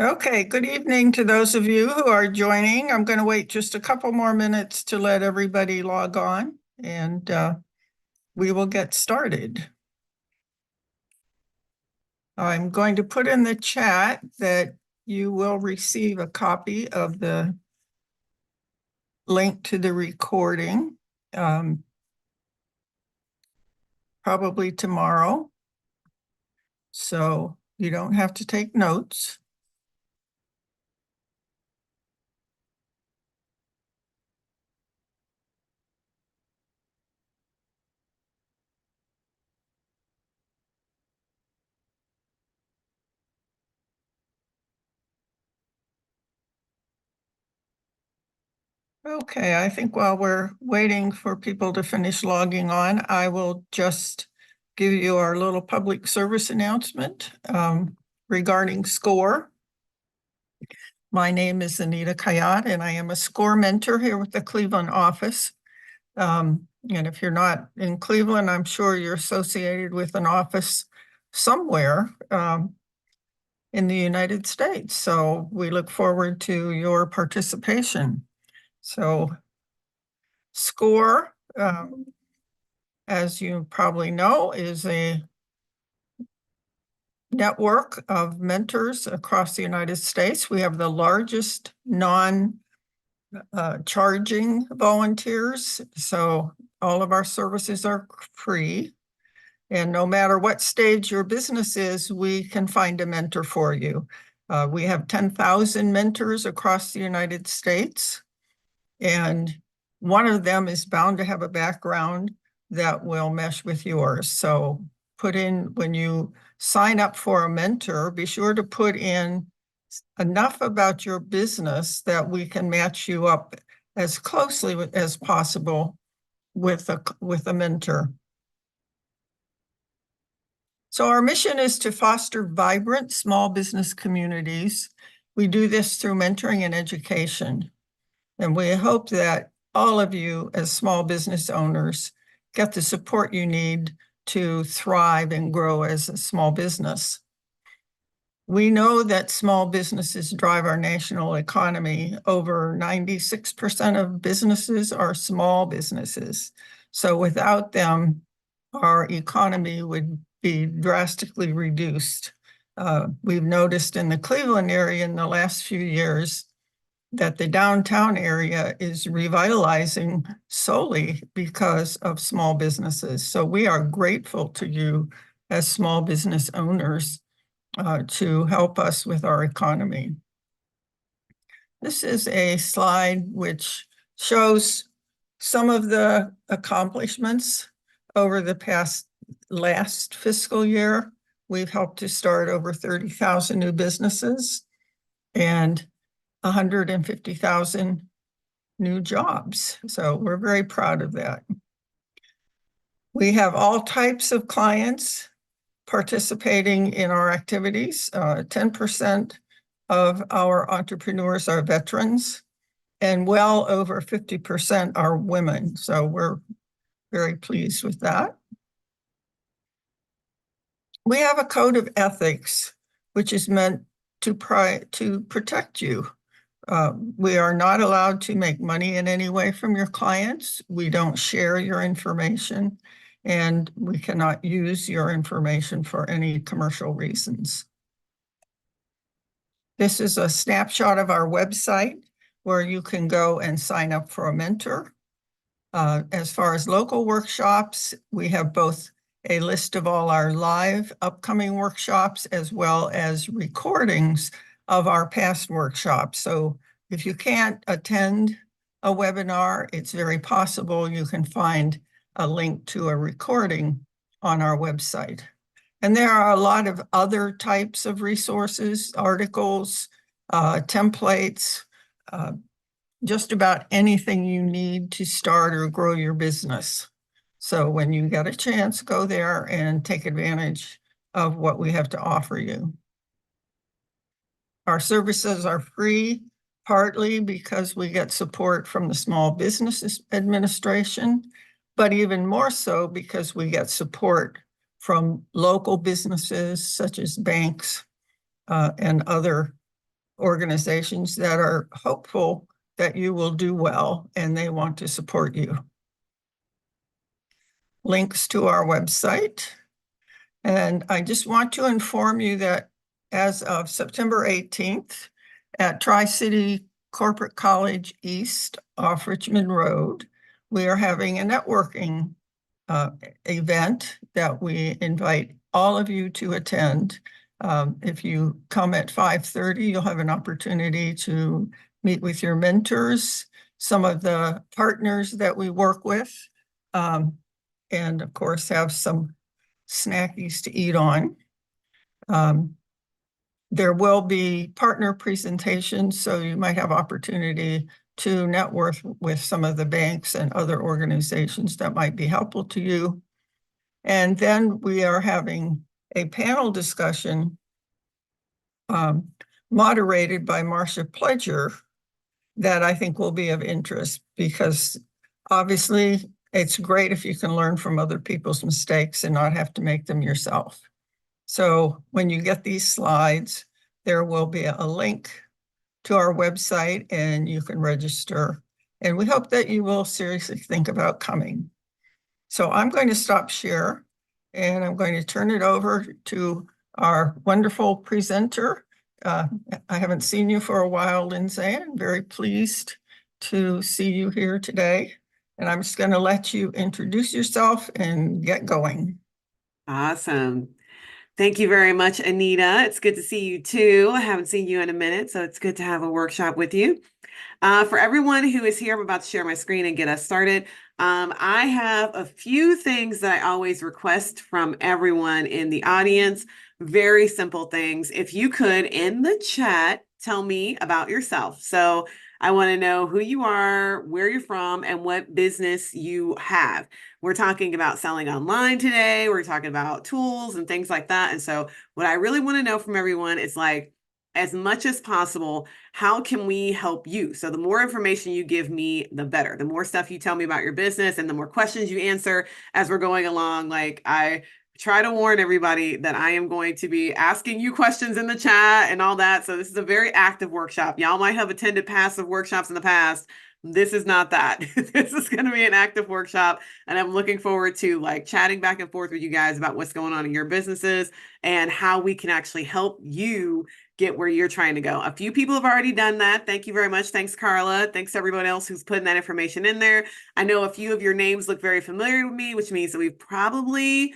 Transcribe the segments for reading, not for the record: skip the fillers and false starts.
Okay, good evening to those of you who are joining. I'm going to wait just a couple more minutes to let everybody log on, and we will get started. I'm going to put in the chat that you will receive a copy of the link to the recording, probably tomorrow, so you don't have to take notes. Okay, I think while we're waiting for people to finish logging on, I will just give you our little public service announcement regarding SCORE. My name is Anita Kayat, and I am a SCORE mentor here with the Cleveland office. And if you're not in Cleveland, I'm sure you're associated with an office somewhere in the United States. So we look forward to your participation. So SCORE, as you probably know, is a network of mentors across the United States. We have the largest non-charging volunteers, so all of our services are free. And no matter what stage your business is, we can find a mentor for you. We have 10,000 mentors across the United States, and one of them is bound to have a background that will mesh with yours. So when you sign up for a mentor, be sure to put in enough about your business that we can match you up as closely as possible with a mentor. So our mission is to foster vibrant small business communities. We do this through mentoring and education. And we hope that all of you as small business owners get the support you need to thrive and grow as a small business. We know that small businesses drive our national economy. Over 96% of businesses are small businesses. So without them, our economy would be drastically reduced. We've noticed in the Cleveland area in the last few years that the downtown area is revitalizing solely because of small businesses. So we are grateful to you as small business owners to help us with our economy. This is a slide which shows some of the accomplishments over the last fiscal year. We've helped to start over 30,000 new businesses and 150,000 new jobs. So we're very proud of that. We have all types of clients participating in our activities. 10% of our entrepreneurs are veterans, and well over 50% are women. So we're very pleased with that. We have a code of ethics, which is meant to protect you. We are not allowed to make money in any way from your clients. We don't share your information, and we cannot use your information for any commercial reasons. This is a snapshot of our website where you can go and sign up for a mentor. As far as local workshops, we have both a list of all our live upcoming workshops as well as recordings of our past workshops. So if you can't attend a webinar, it's very possible you can find a link to a recording on our website. And there are a lot of other types of resources, articles, templates, just about anything you need to start or grow your business. So when you get a chance, go there and take advantage of what we have to offer you. Our services are free, partly because we get support from the Small Business Administration, but even more so because we get support from local businesses such as banks and other organizations that are hopeful that you will do well and they want to support you. Links to our website. And I just want to inform you that as of September 18th at Tri-City Corporate College East off Richmond Road, we are having a networking event that we invite all of you to attend. If you come at 5:30, you'll have an opportunity to meet with your mentors, some of the partners that we work with, and of course have some snackies to eat on. There will be partner presentations, so you might have opportunity to network with some of the banks and other organizations that might be helpful to you. And then we are having a panel discussion moderated by Marcia Pledger that I think will be of interest, because obviously it's great if you can learn from other people's mistakes and not have to make them yourself. So when you get these slides, there will be a link to our website and you can register. And we hope that you will seriously think about coming. So I'm going to stop share and I'm going to turn it over to our wonderful presenter. I haven't seen you for a while, Lindsay. I'm very pleased to see you here today. And I'm just going to let you introduce yourself and get going. Awesome. Thank you very much, Anita. It's good to see you too. I haven't seen you in a minute, so it's good to have a workshop with you. For everyone who is here, I'm about to share my screen and get us started. I have a few things that I always request from everyone in the audience. Very simple things. If you could, in the chat, tell me about yourself. So I want to know who you are, where you're from, and what business you have. We're talking about selling online today. We're talking about tools and things like that. And so what I really want to know from everyone is like, as much as possible, how can we help you? So the more information you give me, the better. The more stuff you tell me about your business and the more questions you answer as we're going along. Like, I try to warn everybody that I am going to be asking you questions in the chat and all that. So this is a very active workshop. Y'all might have attended passive workshops in the past. This is not that. This is going to be an active workshop. And I'm looking forward to like chatting back and forth with you guys about what's going on in your businesses and how we can actually help you get where you're trying to go. A few people have already done that. Thank you very much. Thanks, Carla. Thanks to everyone else who's putting that information in there. I know a few of your names look very familiar with me, which means that we've probably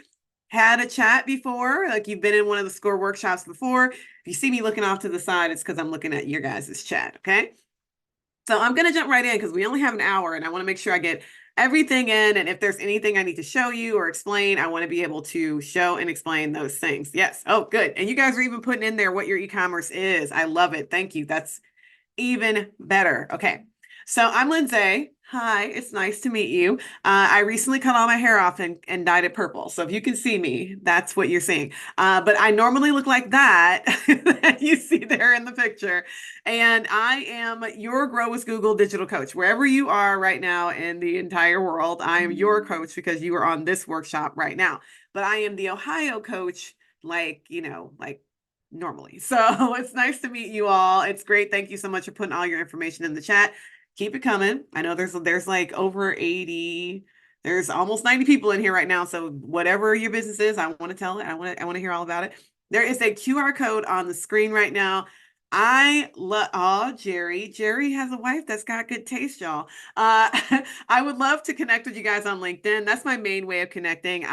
had a chat before. Like you've been in one of the SCORE workshops before. If you see me looking off to the side, it's because I'm looking at your guys' chat, okay? So I'm going to jump right in because we only have an hour and I want to make sure I get everything in. And if there's anything I need to show you or explain, I want to be able to show and explain those things. Yes. Oh, good. And you guys are even putting in there what your e-commerce is. I love it. Thank you. That's even better. Okay. So I'm Lindsay. Hi, it's nice to meet you. I recently cut all my hair off and dyed it purple. So if you can see me, that's what you're seeing. But I normally look like that, that you see there in the picture. And I am your Grow with Google digital coach. Wherever you are right now in the entire world, I am your coach because you are on this workshop right now. But I am the Ohio coach, like, like normally. So it's nice to meet you all. It's great. Thank you so much for putting all your information in the chat. Keep it coming. I know there's like over 80, there's almost 90 people in here right now. So whatever your business is, I want to tell it. I want to hear all about it. There is a QR code on the screen right now. I love, Jerry. Jerry has a wife that's got good taste, y'all. I would love to connect with you guys on LinkedIn. That's my main way of connecting.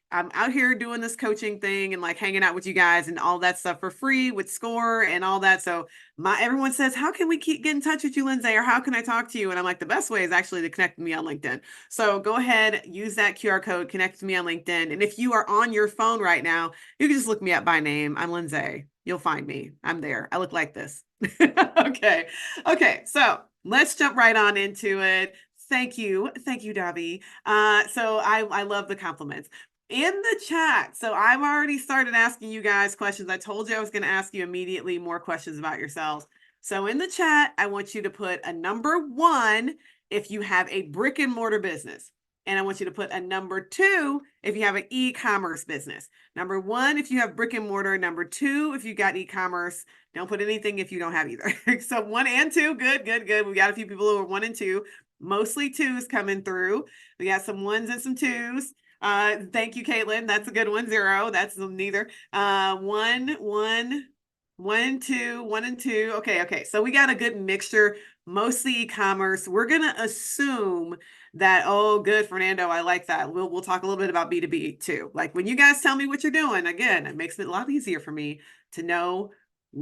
I'm out here doing this coaching thing and like hanging out with you guys and all that stuff for free with SCORE and all that. So everyone says, how can we get in touch with you, Lindsay? Or how can I talk to you? And I'm like, the best way is actually to connect with me on LinkedIn. So go ahead, use that QR code, connect with me on LinkedIn. And if you are on your phone right now, you can just look me up by name. I'm Lindsay. You'll find me. I'm there. I look like this. Okay. So let's jump right on into it. Thank you, Davi. So I love the compliments in the chat. So I've already started asking you guys questions. I told you I was going to ask you immediately more questions about yourselves. So in the chat, I want you to put a number 1 if you have a brick and mortar business. And I want you to put a number 2 if you have an e-commerce business. Number 1 if you have brick and mortar. Number 2 if you got e-commerce. Don't put anything if you don't have either. So 1 and 2, good, good, good. We got a few people who are 1 and 2, mostly 2s coming through. We got some 1s and some 2s. Thank you, Caitlin. That's a good one. 0. That's neither. 1, 1, 1, 2, 1 and 2. Okay. So we got a good mixture, mostly e-commerce. We're gonna assume that, oh, good, Fernando, I like that. We'll talk a little bit about B2B too. Like when you guys tell me what you're doing, again, it makes it a lot easier for me to know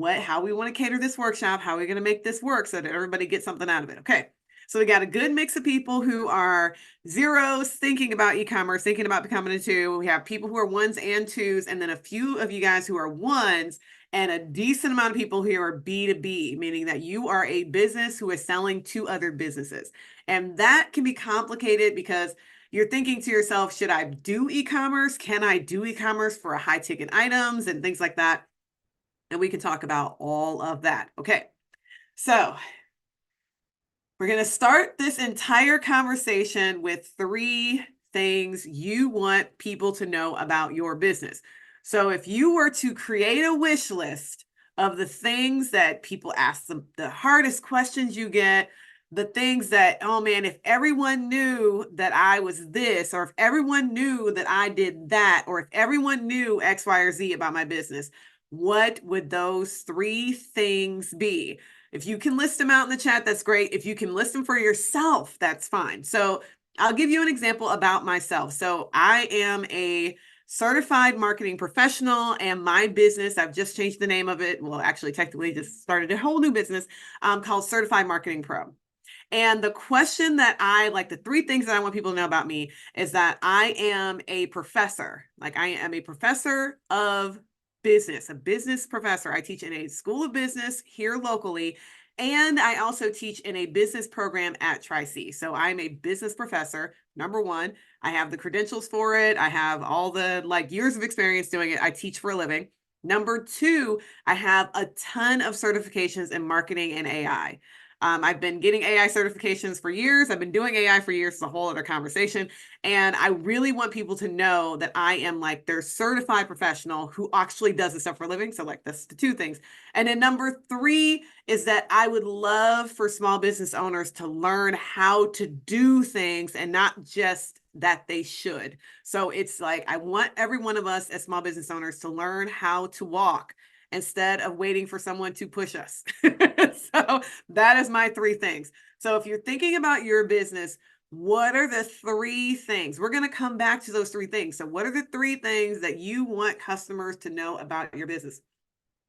how we want to cater this workshop, how we're going to make this work so that everybody gets something out of it. Okay. So we got a good mix of people who are 0s thinking about e-commerce, thinking about becoming a 2. We have people who are 1s and 2s, and then a few of you guys who are 1s, and a decent amount of people who are B2B, meaning that you are a business who is selling to other businesses. And that can be complicated because you're thinking to yourself, should I do e-commerce? Can I do e-commerce for high ticket items and things like that? And we can talk about all of that. Okay, so we're going to start this entire conversation with 3 things you want people to know about your business. So if you were to create a wish list of the things that people ask, the hardest questions you get, the things that, oh man, if everyone knew that I was this, or if everyone knew that I did that, or if everyone knew X, Y, or Z about my business, what would those 3 things be? If you can list them out in the chat, that's great. If you can list them for yourself, that's fine. So I'll give you an example about myself. So I am a certified marketing professional, and my business, I've just changed the name of it. Well, actually, technically just started a whole new business called Certified Marketing Pro. And the question that the 3 things that I want people to know about me is that I am a professor. Like I am a professor of business, a business professor. I teach in a school of business here locally, and I also teach in a business program at Tri-C. So I'm a business professor, number 1. I have the credentials for it. I have all the years of experience doing it. I teach for a living. Number 2, I have a ton of certifications in marketing and AI. I've been getting AI certifications for years. I've been doing AI for years. It's a whole other conversation. And I really want people to know that I am their certified professional who actually does this stuff for a living. So that's the 2 things. And then number 3 is that I would love for small business owners to learn how to do things and not just that they should. So it's I want every one of us as small business owners to learn how to walk instead of waiting for someone to push us. So that is my 3 things. So if you're thinking about your business, what are the 3 things? We're going to come back to those 3 things. So what are the 3 things that you want customers to know about your business?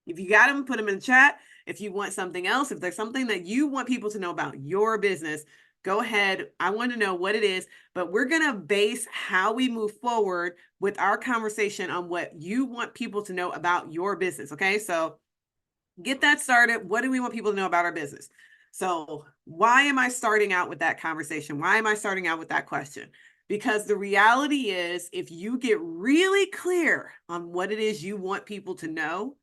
If you got them, put them in the chat. If you want something else, if there's something that you want people to know about your business, go ahead. I want to know what it is, but we're going to base how we move forward with our conversation on what you want people to know about your business. Okay. So get that started. What do we want people to know about our business? So why am I starting out with that conversation? Why am I starting out with that question? Because the reality is, if you get really clear on what it is you want people to know,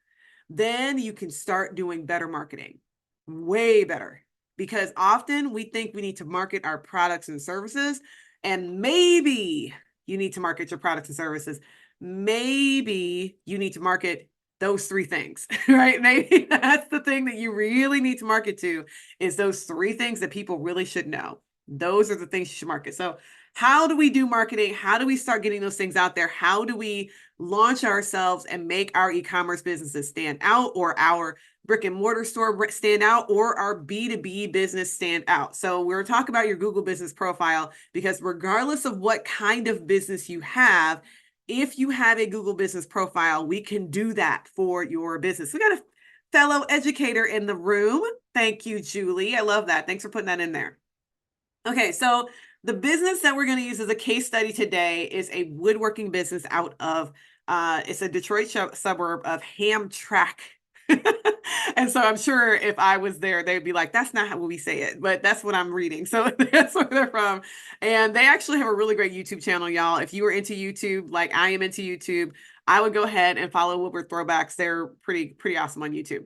then you can start doing better marketing, way better. Because often we think we need to market our products and services, and maybe you need to market your products and services. Maybe you need to market those 3 things, right? Maybe that's the thing that you really need to market to, is those 3 things that people really should know. Those are the things you should market. So how do we do marketing? How do we start getting those things out there? How do we launch ourselves and make our e-commerce businesses stand out, or our brick and mortar store stand out, or our B2B business stand out? So we're talking about your Google business profile, because regardless of what kind of business you have, if you have a Google business profile, we can do that for your business. We got a fellow educator in the room. Thank you, Julie. I love that. Thanks for putting that in there. Okay, so the business that we're going to use as a case study today is a woodworking business out of, it's a Detroit suburb of Hamtramck. And so I'm sure if I was there, they'd be like, that's not how we say it, but that's what I'm reading. So that's where they're from. And they actually have a really great YouTube channel, y'all. If you are into YouTube, like I am into YouTube, I would go ahead and follow Woodward Throwbacks. They're pretty awesome on YouTube.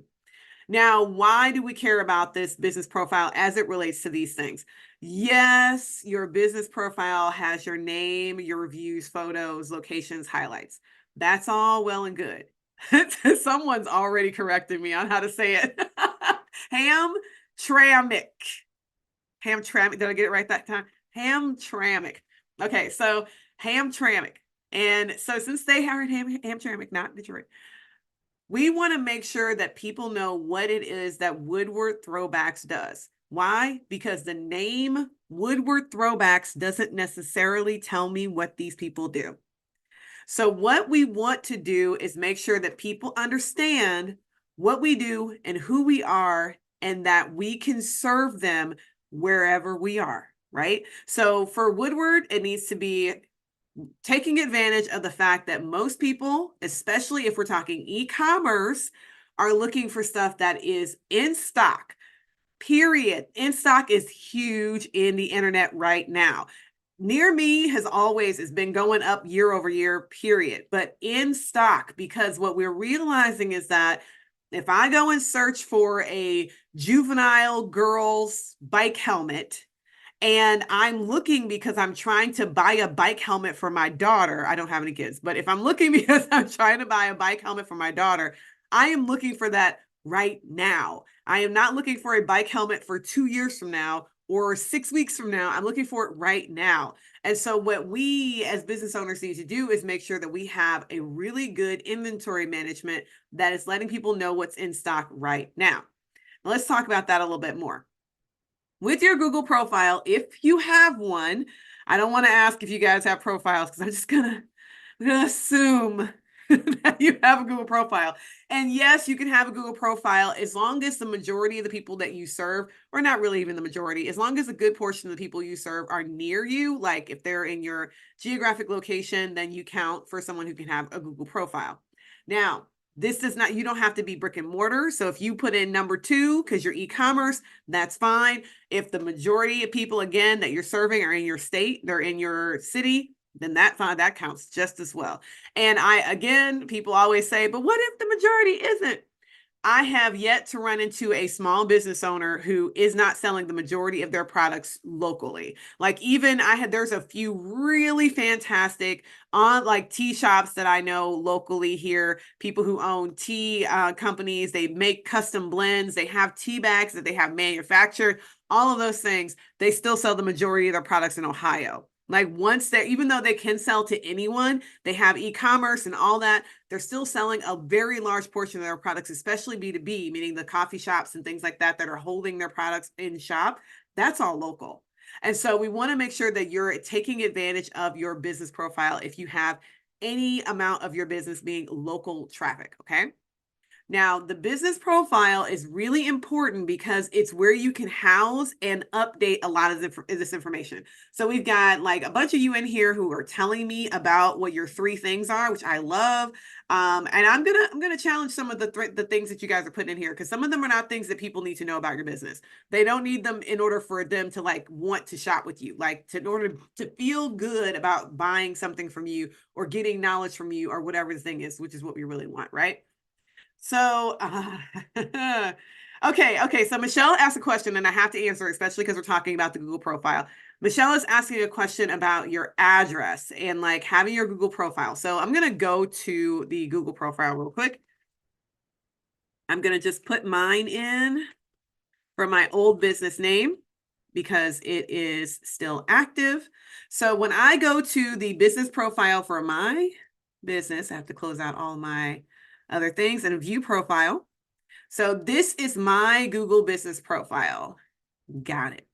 Now, why do we care about this business profile as it relates to these things? Yes, your business profile has your name, your reviews, photos, locations, highlights. That's all well and good. Someone's already corrected me on how to say it. Hamtramck. Hamtramck. Did I get it right that time? Hamtramck. Okay, so Hamtramck. And so since they are in Hamtramck, not Detroit, we want to make sure that people know what it is that Woodward Throwbacks does. Why? Because the name Woodward Throwbacks doesn't necessarily tell me what these people do. So what we want to do is make sure that people understand what we do and who we are, and that we can serve them wherever we are, right? So for Woodward, it needs to be taking advantage of the fact that most people, especially if we're talking e-commerce, are looking for stuff that is in stock. Period. In stock is huge in the internet right now. Near me has been going up year over year, period. But in stock, because what we're realizing is that if I go and search for a juvenile girl's bike helmet, and I'm looking because I'm trying to buy a bike helmet for my daughter. I don't have any kids, but if I'm looking because I'm trying to buy a bike helmet for my daughter, I am looking for that right now. I am not looking for a bike helmet for 2 years from now or 6 weeks from now. I'm looking for it right now. And so what we as business owners need to do is make sure that we have a really good inventory management that is letting people know what's in stock right now. Now, let's talk about that a little bit more. With your Google profile, if you have one, I don't want to ask if you guys have profiles because I'm gonna assume that you have a Google profile. And yes, you can have a Google profile as long as the majority of the people that you serve, or not really even the majority, as long as a good portion of the people you serve are near you, like if they're in your geographic location, then you count for someone who can have a Google profile. Now, this does not, you don't have to be brick and mortar. So if you put in number 2, because you're e-commerce, that's fine. If the majority of people, again, that you're serving are in your state, they're in your city, then that counts just as well. And people always say, but what if the majority isn't? I have yet to run into a small business owner who is not selling the majority of their products locally. Like there's a few really fantastic like tea shops that I know locally here, people who own tea companies, they make custom blends, they have tea bags that they have manufactured, all of those things. They still sell the majority of their products in Ohio. Like even though they can sell to anyone, they have e-commerce and all that, they're still selling a very large portion of their products, especially B2B, meaning the coffee shops and things like that are holding their products in shop. That's all local. And so we want to make sure that you're taking advantage of your business profile if you have any amount of your business being local traffic, okay? Now, the business profile is really important because it's where you can house and update a lot of this information. So we've got like a bunch of you in here who are telling me about what your 3 things are, which I love. And I'm gonna challenge some of the things that you guys are putting in here, because some of them are not things that people need to know about your business. They don't need them in order for them to like want to shop with you, like in order to feel good about buying something from you or getting knowledge from you or whatever the thing is, which is what we really want, right? So, okay. So Michelle asked a question and I have to answer, especially because we're talking about the Google profile. Michelle is asking a question about your address and like having your Google profile. So I'm going to go to the Google profile real quick. I'm going to just put mine in for my old business name because it is still active. So when I go to the business profile for my business, I have to close out all my other things and view profile. So this is my Google business profile. Got it.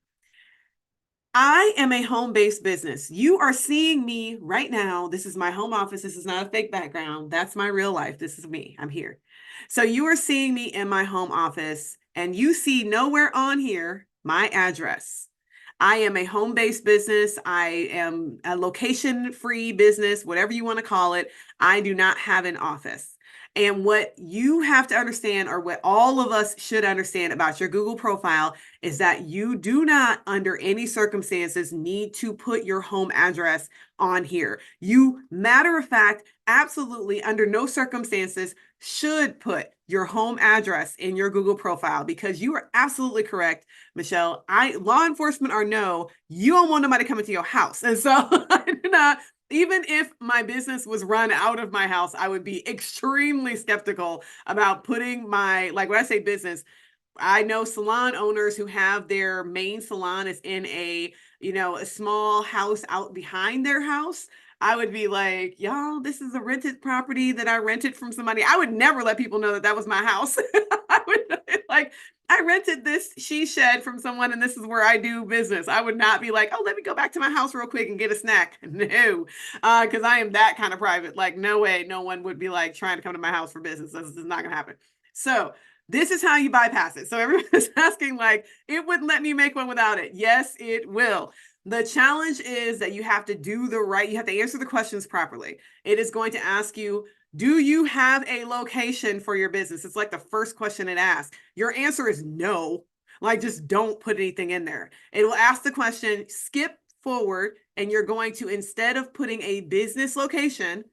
I am a home-based business. You are seeing me right now. This is my home office. This is not a fake background. That's my real life. This is me. I'm here. So you are seeing me in my home office and you see nowhere on here my address. I am a home-based business. I am a location-free business, whatever you want to call it. I do not have an office. And what you have to understand, or what all of us should understand about your Google profile, is that you do not, under any circumstances, need to put your home address on here. You, matter of fact, absolutely, under no circumstances, should put your home address in your Google profile, because you are absolutely correct, Michelle. Law enforcement are no, you don't want nobody coming to your house. And so I do not, even if my business was run out of my house, I would be extremely skeptical about putting my, like when I say business, I know salon owners who have their main salon is in a, a small house out behind their house. I would be like, y'all, this is a rented property that I rented from somebody. I would never let people know that that was my house. I would like, I rented this she shed from someone and this is where I do business. I would not be like, oh, let me go back to my house real quick and get a snack. No, because I am that kind of private. Like, no way, no one would be like trying to come to my house for business. This is not going to happen. So this is how you bypass it. So everyone's asking like, it wouldn't let me make one without it. Yes, it will. The challenge is that you have to you have to answer the questions properly. It is going to ask you, do you have a location for your business? It's like the first question it asks. Your answer is no. Like, just don't put anything in there. It will ask the question, skip forward, and you're going to, instead of putting a business location,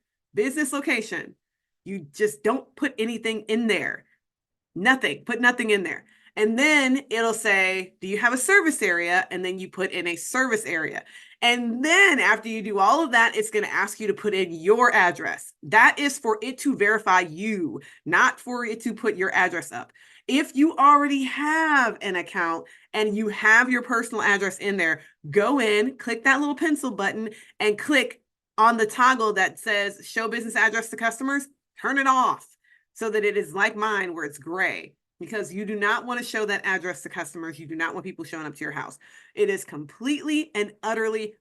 you just don't put anything in there. Nothing, put nothing in there. And then it'll say, do you have a service area? And then you put in a service area. And then after you do all of that, it's going to ask you to put in your address. That is for it to verify you, not for it to put your address up. If you already have an account and you have your personal address in there, go in, click that little pencil button and click on the toggle that says show business address to customers, turn it off so that it is like mine where it's gray, because you do not want to show that address to customers. You do not want people showing up to your house. It is completely and utterly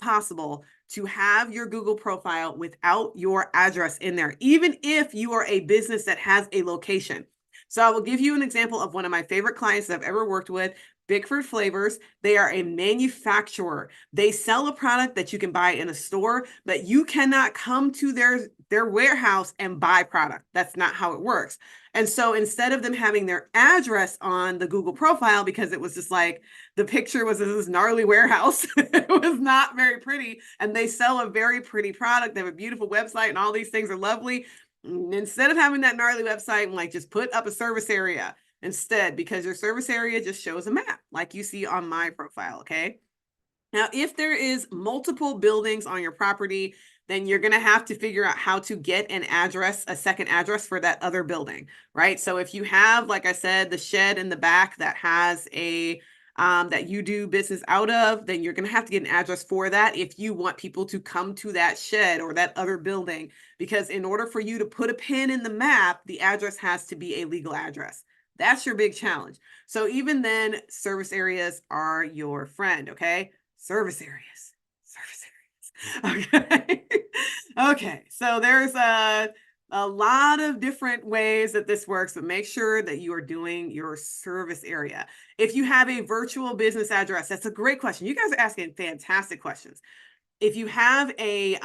possible to have your Google profile without your address in there, even if you are a business that has a location. So I will give you an example of one of my favorite clients that I've ever worked with, Bickford Flavors. They are a manufacturer. They sell a product that you can buy in a store, but you cannot come to their warehouse and buy product. That's not how it works. And so instead of them having their address on the Google profile, because it was just like the picture was this gnarly warehouse, it was not very pretty. And they sell a very pretty product. They have a beautiful website and all these things are lovely. Instead of having that gnarly website, like just put up a service area instead, because your service area just shows a map like you see on my profile. Okay. Now, if there is multiple buildings on your property, then you're going to have to figure out how to get an address, a second address for that other building, right? So if you have, like I said, the shed in the back that has a that you do business out of, then you're going to have to get an address for that if you want people to come to that shed or that other building, because in order for you to put a pin in the map, the address has to be a legal address. That's your big challenge. So even then, service areas are your friend, okay? Service areas. Okay. Okay. So there's a lot of different ways that this works, but make sure that you are doing your service area. If you have a virtual business address, that's a great question. You guys are asking fantastic questions. If you have a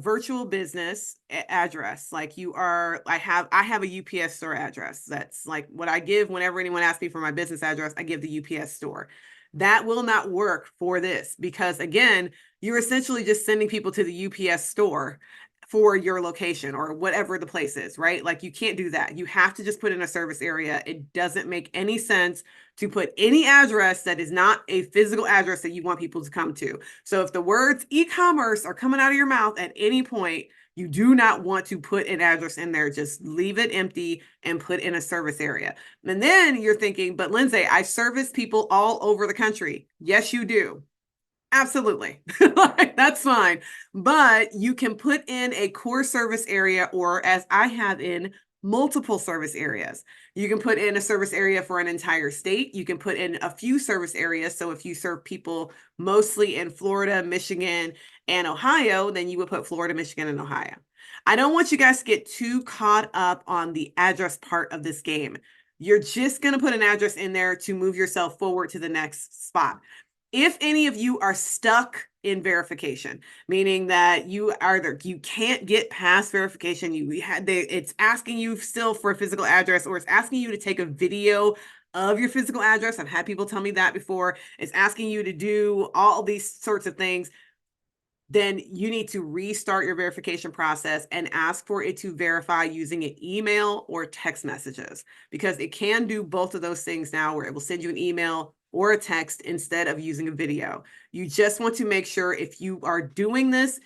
virtual business address, like I have a UPS store address. That's like what I give whenever anyone asks me for my business address, I give the UPS store. That will not work for this, because again, you're essentially just sending people to the UPS store for your location or whatever the place is, right? Like you can't do that. You have to just put in a service area. It doesn't make any sense to put any address that is not a physical address that you want people to come to. So if the words e-commerce are coming out of your mouth at any point, you do not want to put an address in there. Just leave it empty and put in a service area. And then you're thinking, but Lindsay, I service people all over the country. Yes, you do. Absolutely. That's fine. But you can put in a core service area, or as I have in multiple service areas. You can put in a service area for an entire state. You can put in a few service areas. So if you serve people mostly in Florida, Michigan, and Ohio, then you would put Florida, Michigan, and Ohio. I don't want you guys to get too caught up on the address part of this game. You're just going to put an address in there to move yourself forward to the next spot. If any of you are stuck in verification, meaning that you can't get past verification, it's asking you still for a physical address, or it's asking you to take a video of your physical address. I've had people tell me that before. It's asking you to do all these sorts of things. then you need to restart your verification process and ask for it to verify using an email or text messages, because it can do both of those things now, where it will send you an email or a text instead of using a video. You just want to make sure, if you are doing this,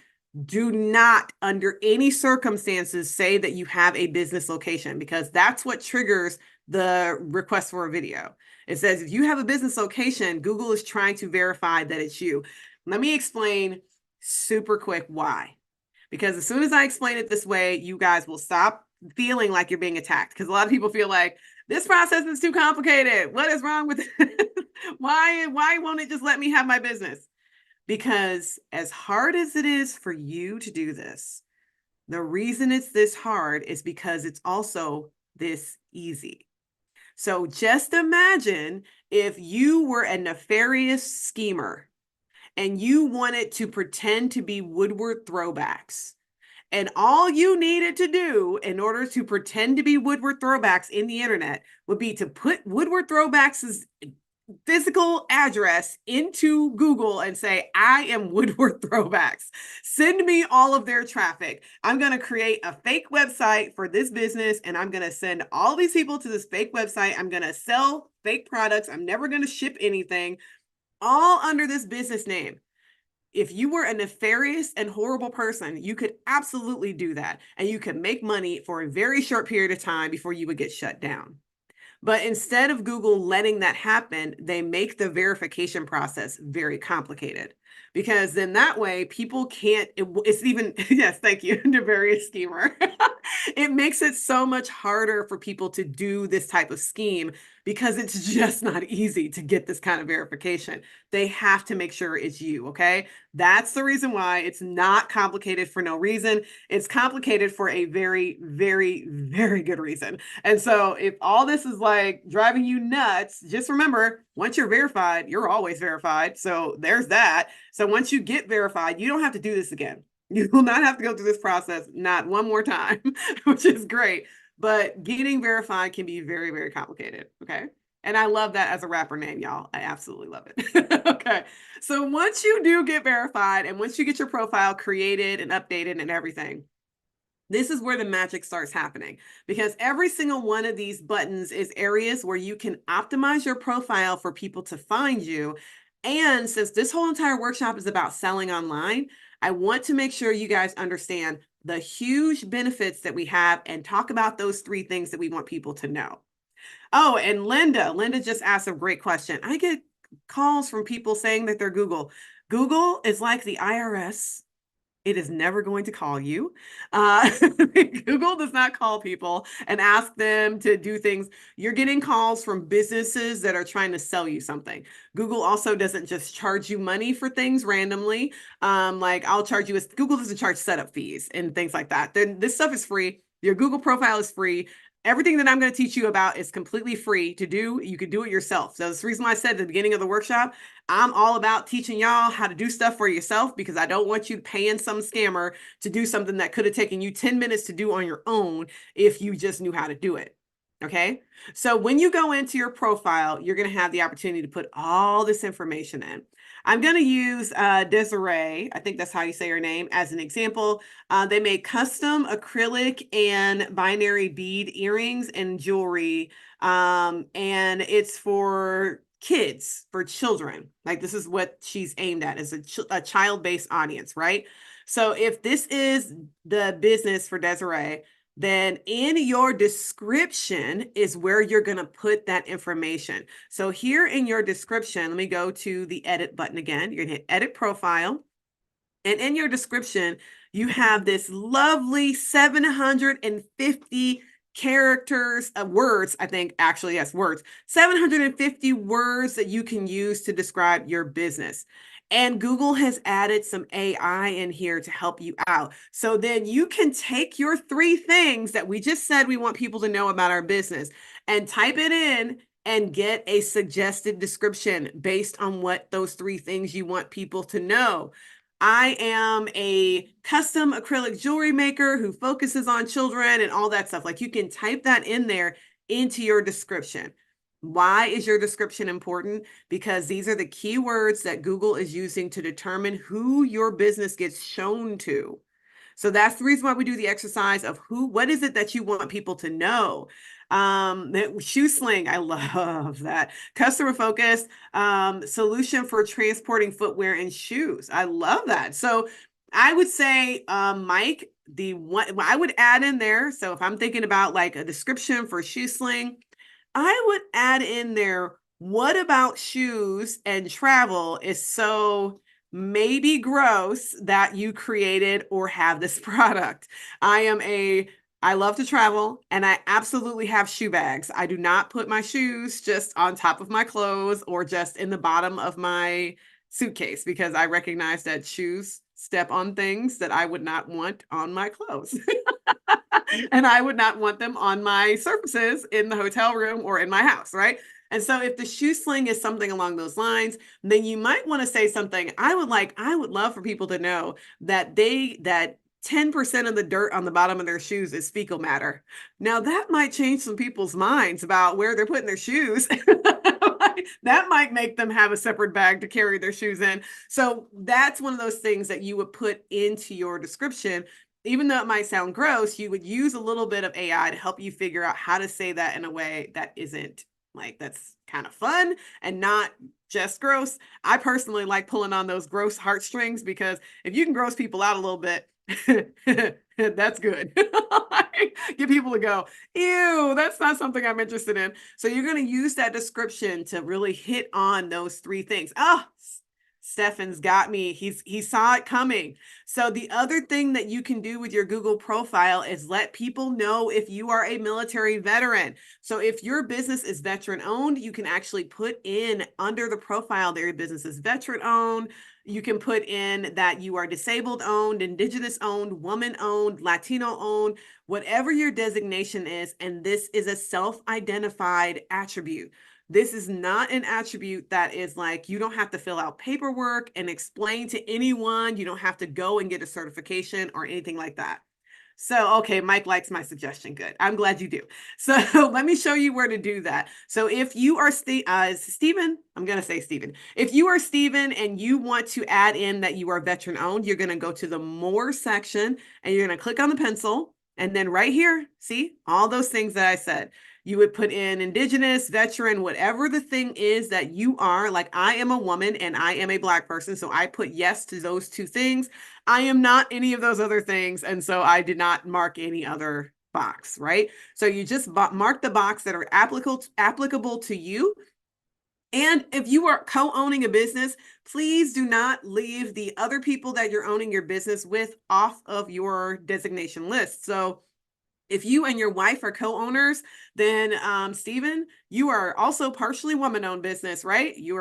do not under any circumstances say that you have a business location, because that's what triggers the request for a video. It says if you have a business location, Google is trying to verify that it's you. Let me explain super quick why. Because as soon as I explain it this way, you guys will stop feeling like you're being attacked. Because a lot of people feel like this process is too complicated. What is wrong with it? Why won't it just let me have my business? Because as hard as it is for you to do this, the reason it's this hard is because it's also this easy. So just imagine if you were a nefarious schemer and you wanted to pretend to be Woodward Throwbacks. And all you needed to do in order to pretend to be Woodward Throwbacks in the internet would be to put Woodward Throwbacks' physical address into Google and say, I am Woodward Throwbacks. Send me all of their traffic. I'm going to create a fake website for this business, and I'm going to send all these people to this fake website. I'm going to sell fake products. I'm never going to ship anything, all under this business name. If you were a nefarious and horrible person, you could absolutely do that. And you could make money for a very short period of time before you would get shut down. But instead of Google letting that happen, they make the verification process very complicated, because then that way people can't, it's even, yes, thank you, nefarious schemer. It makes it so much harder for people to do this type of scheme, because it's just not easy to get this kind of verification. They have to make sure it's you, okay? That's the reason why it's not complicated for no reason. It's complicated for a very, very, very good reason. And so if all this is like driving you nuts, just remember, once you're verified, you're always verified. So there's that. So once you get verified, you don't have to do this again. You will not have to go through this process, not one more time, which is great. But getting verified can be very, very complicated. Okay. And I love that as a rapper name, y'all. I absolutely love it. Okay. So once you do get verified, and once you get your profile created and updated and everything, this is where the magic starts happening, because every single one of these buttons is areas where you can optimize your profile for people to find you. And since this whole entire workshop is about selling online, I want to make sure you guys understand the huge benefits that we have and talk about those 3 things that we want people to know. Oh, and Linda just asked a great question. I get calls from people saying that they're Google. Google is like the IRS. It is never going to call you. Google does not call people and ask them to do things. You're getting calls from businesses that are trying to sell you something. Google also doesn't just charge you money for things randomly. Like I'll charge you, Google doesn't charge setup fees and things like that. Then this stuff is free. Your Google profile is free. Everything that I'm going to teach you about is completely free to do. You could do it yourself. So that's the reason why I said at the beginning of the workshop, I'm all about teaching y'all how to do stuff for yourself, because I don't want you paying some scammer to do something that could have taken you 10 minutes to do on your own if you just knew how to do it. Okay. So when you go into your profile, you're going to have the opportunity to put all this information in. I'm going to use Desiree, I think that's how you say her name, as an example. They make custom acrylic and binary bead earrings and jewelry. And it's for kids, for children. Like this is what she's aimed at, as a child-based audience, right? So if this is the business for Desiree, then in your description is where you're going to put that information. So here in your description, let me go to the edit button again. You're going to hit edit profile. And in your description, you have this lovely 750 characters, words, I think, actually, yes, words, 750 words that you can use to describe your business. And Google has added some AI in here to help you out. So then you can take your 3 things that we just said we want people to know about our business and type it in and get a suggested description based on what those 3 things you want people to know. I am a custom acrylic jewelry maker who focuses on children and all that stuff. Like you can type that in there into your description. Why is your description important? Because these are the keywords that Google is using to determine who your business gets shown to. So that's the reason why we do the exercise of what is it that you want people to know? Shoe sling, I love that. Customer focused, solution for transporting footwear and shoes. I love that. So I would say, Mike, the one I would add in there. So if I'm thinking about like a description for shoe sling, I would add in there, what about shoes and travel is so maybe gross that you created or have this product? I love to travel and I absolutely have shoe bags. I do not put my shoes just on top of my clothes or just in the bottom of my suitcase because I recognize that shoes step on things that I would not want on my clothes. And I would not want them on my surfaces in the hotel room or in my house, right? And so if the shoe sling is something along those lines, then you might want to say something. I would love for people to know that 10% of the dirt on the bottom of their shoes is fecal matter. Now that might change some people's minds about where they're putting their shoes. That might make them have a separate bag to carry their shoes in. So that's one of those things that you would put into your description. Even though it might sound gross, you would use a little bit of AI to help you figure out how to say that in a way that isn't like, that's kind of fun and not just gross. I personally like pulling on those gross heartstrings because if you can gross people out a little bit, that's good. Get people to go, ew, that's not something I'm interested in. So you're going to use that description to really hit on those three things. Oh, Stefan's got me. He saw it coming. So the other thing that you can do with your Google profile is let people know if you are a military veteran. So if your business is veteran owned, you can actually put in under the profile that your business is veteran owned. You can put in that you are disabled owned, indigenous owned, woman owned, Latino owned, whatever your designation is. And this is a self-identified attribute. This is not an attribute that is like, you don't have to fill out paperwork and explain to anyone. You don't have to go and get a certification or anything like that. So, okay, Mike likes my suggestion. Good. I'm glad you do. So let me show you where to do that. So if you are Stephen, I'm going to say Stephen. If you are Stephen and you want to add in that you are veteran owned, you're going to go to the more section and you're going to click on the pencil. And then right here, see all those things that I said. You would put in indigenous, veteran, whatever the thing is that you are. Like I am a woman and I am a Black person. So I put yes to those two things. I am not any of those other things. And so I did not mark any other box, right? So you just mark the box that are applicable to you. And if you are co-owning a business, please do not leave the other people that you're owning your business with off of your designation list. So if you and your wife are co-owners, then Stephen, you are also partially woman-owned business, right? You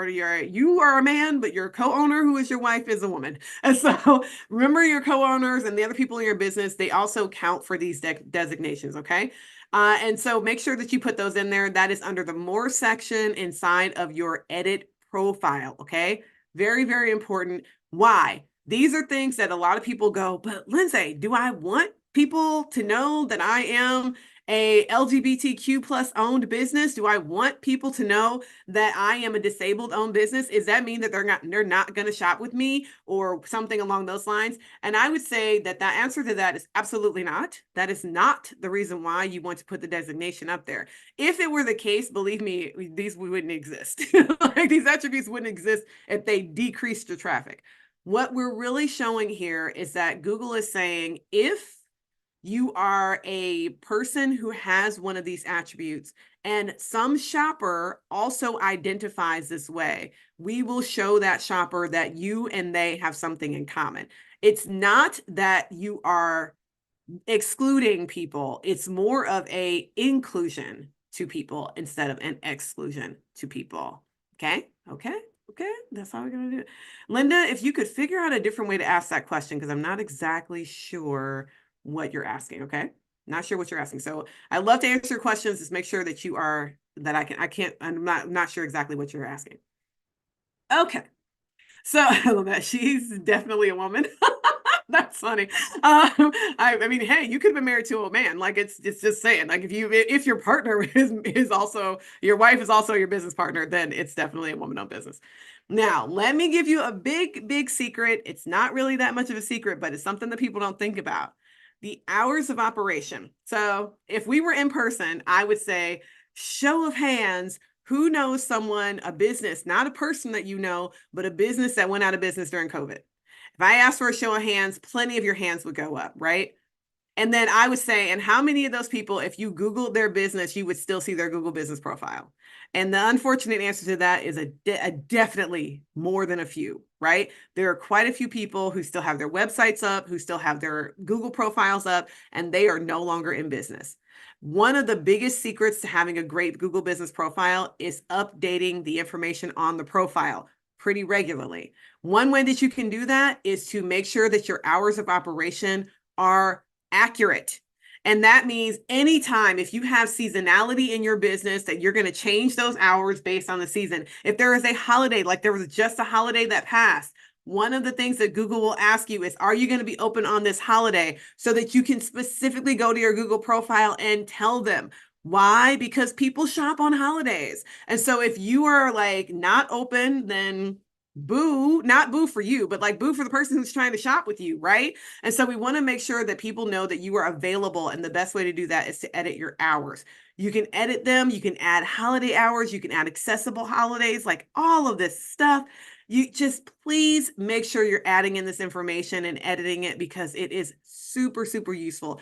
are a man, but your co-owner, who is your wife, is a woman. And so remember your co-owners and the other people in your business, they also count for these designations, okay? And so make sure that you put those in there. That is under the more section inside of your edit profile, okay? Very, very important. Why? These are things that a lot of people go, but Lindsay, do I want people to know that I am a LGBTQ plus owned business? Do I want people to know that I am a disabled owned business? Does that mean that they're not going to shop with me or something along those lines? And I would say that that answer to that is absolutely not. That is not the reason why you want to put the designation up there. If it were the case, believe me, these wouldn't exist. Like these attributes wouldn't exist if they decreased your traffic. What we're really showing here is that Google is saying, if you are a person who has one of these attributes and some shopper also identifies this way, we will show that shopper that you and they have something in common. It's not that you are excluding people. It's more of a inclusion to people instead of an exclusion to people. Okay. That's how we're going to do it. Linda, if you could figure out a different way to ask that question, because I'm not exactly sure what you're asking. Okay. Not sure what you're asking. So I love to answer questions. Just make sure that you are, that I'm not sure exactly what you're asking. Okay. So I love that. She's definitely a woman. That's funny. I mean, hey, you could have been married to a man. Like it's just saying, like if your partner is also your wife is also your business partner, then it's definitely a woman-owned business. Now, let me give you a big secret. It's not really that much of a secret, but it's something that people don't think about. The hours of operation. So if we were in person, I would say, show of hands, who knows someone, a business, not a person that you know, but a business that went out of business during COVID. If I asked for a show of hands, plenty of your hands would go up, right? And then I would say, and how many of those people, if you Googled their business, you would still see their Google business profile? And the unfortunate answer to that is a definitely more than a few, right? There are quite a few people who still have their websites up, who still have their Google profiles up, and they are no longer in business. One of the biggest secrets to having a great Google business profile is updating the information on the profile pretty regularly. One way that you can do that is to make sure that your hours of operation are accurate. And that means anytime if you have seasonality in your business that you're going to change those hours based on the season. If there is a holiday, like there was just a holiday that passed, one of the things that Google will ask you is, are you going to be open on this holiday? So that you can specifically go to your Google profile and tell them. Why? Because people shop on holidays. And so if you are like not open, then boo, not boo for you, but like boo for the person who's trying to shop with you, right? And so we want to make sure that people know that you are available. And the best way to do that is to edit your hours. You can edit them. You can add holiday hours. You can add accessible holidays, like all of this stuff. You just please make sure you're adding in this information and editing it because it is super useful.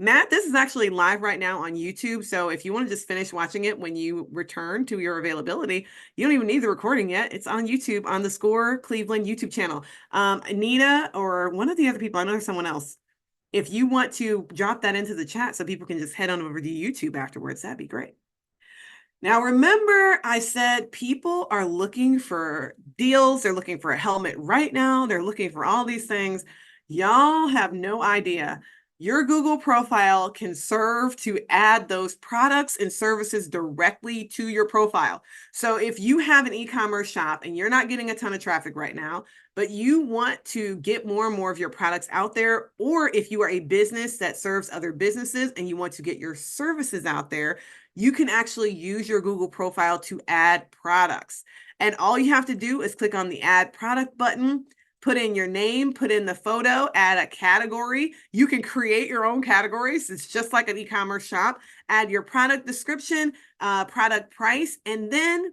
Matt, this is actually live right now on YouTube. So if you want to just finish watching it when you return to your availability, you don't even need the recording yet. It's on YouTube on the Score Cleveland YouTube channel. Anita or one of the other people, I know there's someone else. If you want to drop that into the chat so people can just head on over to YouTube afterwards, that'd be great. Now, remember, I said people are looking for deals. They're looking for a helmet right now. They're looking for all these things. Y'all have no idea. Your Google profile can serve to add those products and services directly to your profile. So if you have an e-commerce shop and you're not getting a ton of traffic right now, but you want to get more and more of your products out there, or if you are a business that serves other businesses and you want to get your services out there, you can actually use your Google profile to add products. And all you have to do is click on the add product button, put in your name, put in the photo, add a category. You can create your own categories. It's just like an e-commerce shop. Add your product description, product price, and then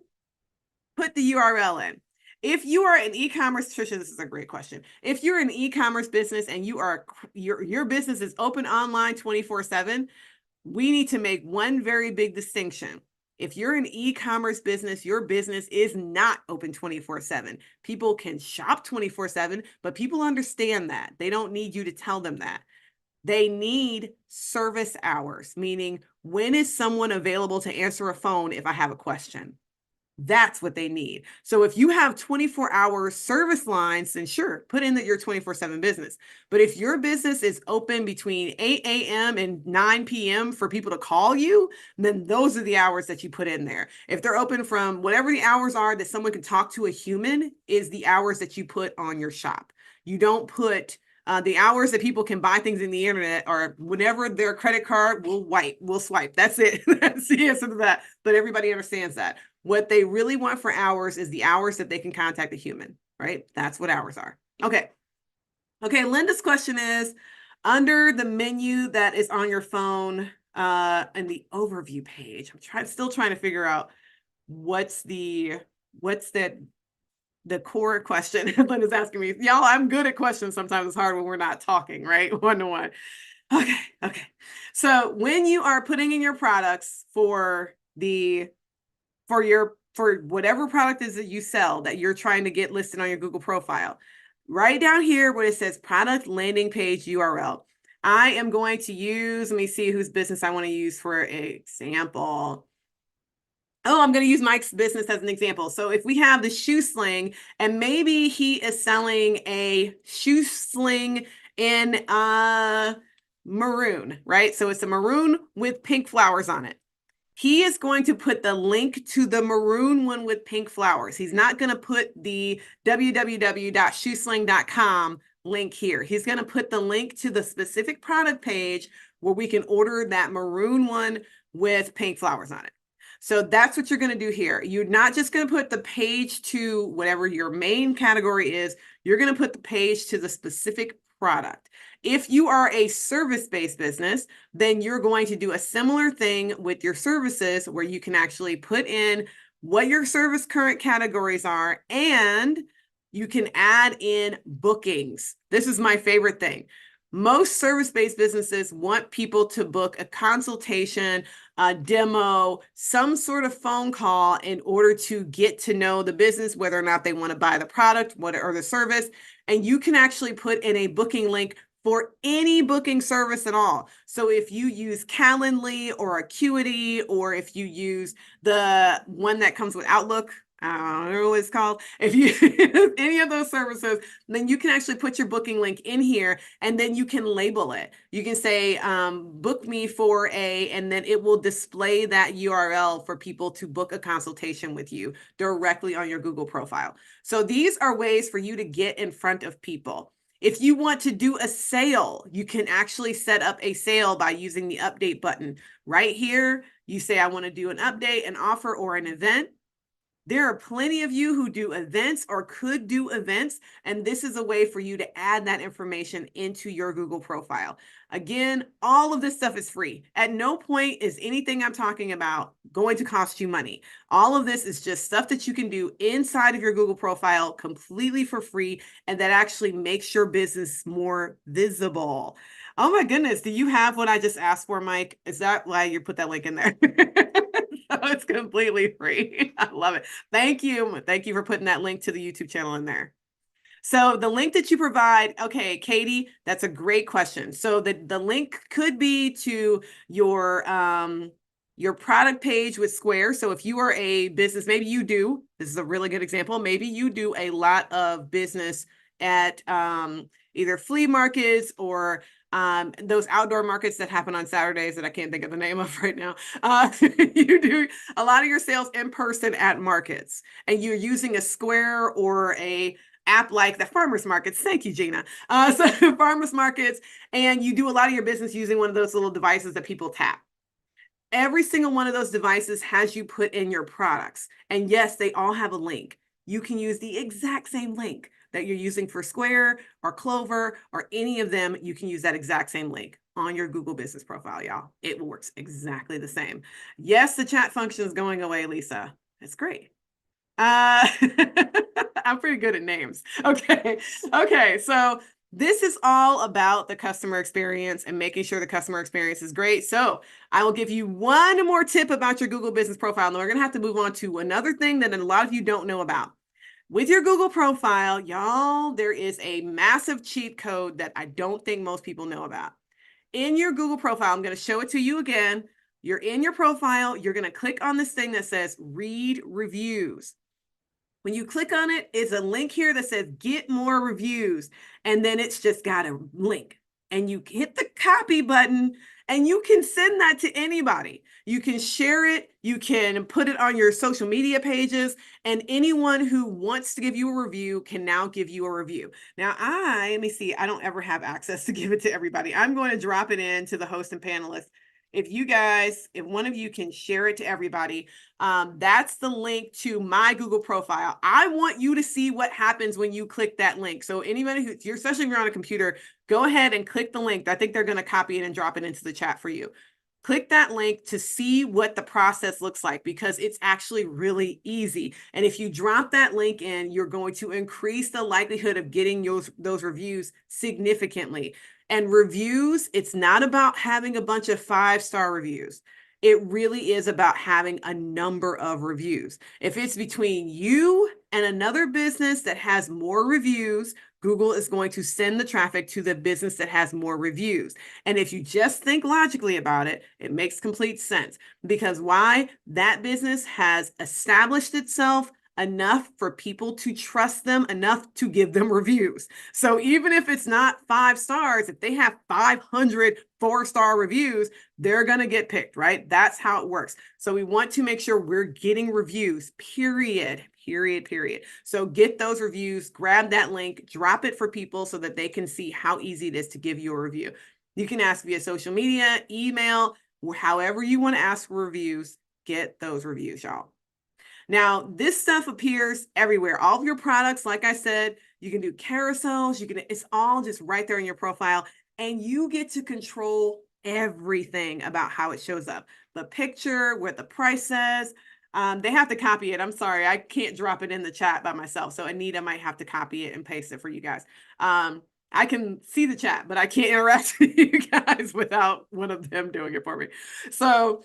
put the URL in. If you are an e-commerce, Trisha, this is a great question. If you're an e-commerce business and your business is open online 24/7, we need to make one very big distinction. If you're an e-commerce business, your business is not open 24/7. People can shop 24/7, but people understand that. They don't need you to tell them that. They need service hours, meaning when is someone available to answer a phone if I have a question? That's what they need. So if you have 24-hour service lines, then sure, put in that you're 24/7 business. But if your business is open between 8 a.m. and 9 p.m. for people to call you, then those are the hours that you put in there. If they're open from whatever the hours are that someone can talk to a human is the hours that you put on your shop. You don't put the hours that people can buy things in the internet or whenever their credit card will swipe. That's it. That's the answer to that. But everybody understands that. What they really want for hours is the hours that they can contact a human, right? That's what hours are. Okay. Okay, Linda's question is, under the menu that is on your phone in the overview page, I'm still trying to figure out what's the core question. Linda's asking me, y'all, I'm good at questions. Sometimes it's hard when we're not talking, right? One-to-one. Okay. So when you are putting in your products for whatever product is that you sell that you're trying to get listed on your Google profile, right down here where it says product landing page URL, I am going to use, let me see whose business I want to use for example. Oh, I'm going to use Mike's business as an example. So if we have the shoe sling and maybe he is selling a shoe sling in maroon, right? So it's a maroon with pink flowers on it. He is going to put the link to the maroon one with pink flowers. He's not going to put the www.shoesling.com link here. He's going to put the link to the specific product page where we can order that maroon one with pink flowers on it. So that's what you're going to do here. You're not just going to put the page to whatever your main category is. You're going to put the page to the specific product. If you are a service-based business, then you're going to do a similar thing with your services where you can actually put in what your service current categories are, and you can add in bookings. This is my favorite thing. Most service-based businesses want people to book a consultation, a demo, some sort of phone call in order to get to know the business, whether or not they want to buy the product, or the service. And you can actually put in a booking link for any booking service at all. So if you use Calendly or Acuity, or if you use the one that comes with Outlook, I don't know what it's called. If you use any of those services, then you can actually put your booking link in here, and then you can label it. You can say, book me for and then it will display that URL for people to book a consultation with you directly on your Google profile. So these are ways for you to get in front of people. If you want to do a sale, you can actually set up a sale by using the update button. Right here, you say, I want to do an update, an offer, or an event. There are plenty of you who do events or could do events, and this is a way for you to add that information into your Google profile. Again, all of this stuff is free. At no point is anything I'm talking about going to cost you money. All of this is just stuff that you can do inside of your Google profile completely for free, and that actually makes your business more visible. Oh my goodness, do you have what I just asked for, Mike? Is that why you put that link in there? So it's completely free. I love it. Thank you. Thank you for putting that link to the YouTube channel in there. So the link that you provide, okay, Katie, that's a great question. So the link could be to your product page with Square. So if you are a business, maybe you do, this is a really good example, maybe you do a lot of business at either flea markets or those outdoor markets that happen on Saturdays that I can't think of the name of right now. You do a lot of your sales in person at markets, and you're using a Square or a app like the farmers markets. Thank you, Gina. So farmers markets, and you do a lot of your business using one of those little devices that people tap. Every single one of those devices has you put in your products. And yes, they all have a link. You can use the exact same link that you're using for Square or Clover or any of them. You can use that exact same link on your Google business profile, y'all. It works exactly the same. Yes, the chat function is going away, Lisa. That's great. I'm pretty good at names. Okay. Okay. So this is all about the customer experience and making sure the customer experience is great. So I will give you one more tip about your Google business profile. And then we're going to have to move on to another thing that a lot of you don't know about. With your Google profile, y'all, there is a massive cheat code that I don't think most people know about. In your Google profile, I'm going to show it to you again. You're in your profile. You're going to click on this thing that says read reviews. When you click on it, it's a link here that says get more reviews. And then it's just got a link. And you hit the copy button and you can send that to anybody. You can share it. You can put it on your social media pages. And anyone who wants to give you a review can now give you a review. Now, let me see. I don't ever have access to give it to everybody. I'm going to drop it in to the host and panelists. If one of you can share it to everybody, that's the link to my Google profile. I want you to see what happens when you click that link. So anybody especially if you're on a computer, go ahead and click the link. I think they're going to copy it and drop it into the chat for you. Click that link to see what the process looks like, because it's actually really easy. And if you drop that link in, you're going to increase the likelihood of getting those reviews significantly. And reviews, it's not about having a bunch of 5-star reviews. It really is about having a number of reviews. If it's between you and another business that has more reviews, Google is going to send the traffic to the business that has more reviews. And if you just think logically about it, it makes complete sense. Because why? That business has established itself enough for people to trust them enough to give them reviews. So even if it's not 5 stars, if they have 500 4-star reviews, they're going to get picked, right? That's how it works. So we want to make sure we're getting reviews, period. So get those reviews, grab that link, drop it for people so that they can see how easy it is to give you a review. You can ask via social media, email, however you want to ask for reviews, get those reviews, y'all. Now, this stuff appears everywhere. All of your products, like I said, you can do carousels, it's all just right there in your profile, and you get to control everything about how it shows up. The picture, what the price says. They have to copy it. I'm sorry, I can't drop it in the chat by myself. So Anita might have to copy it and paste it for you guys. I can see the chat, but I can't interact with you guys without one of them doing it for me. So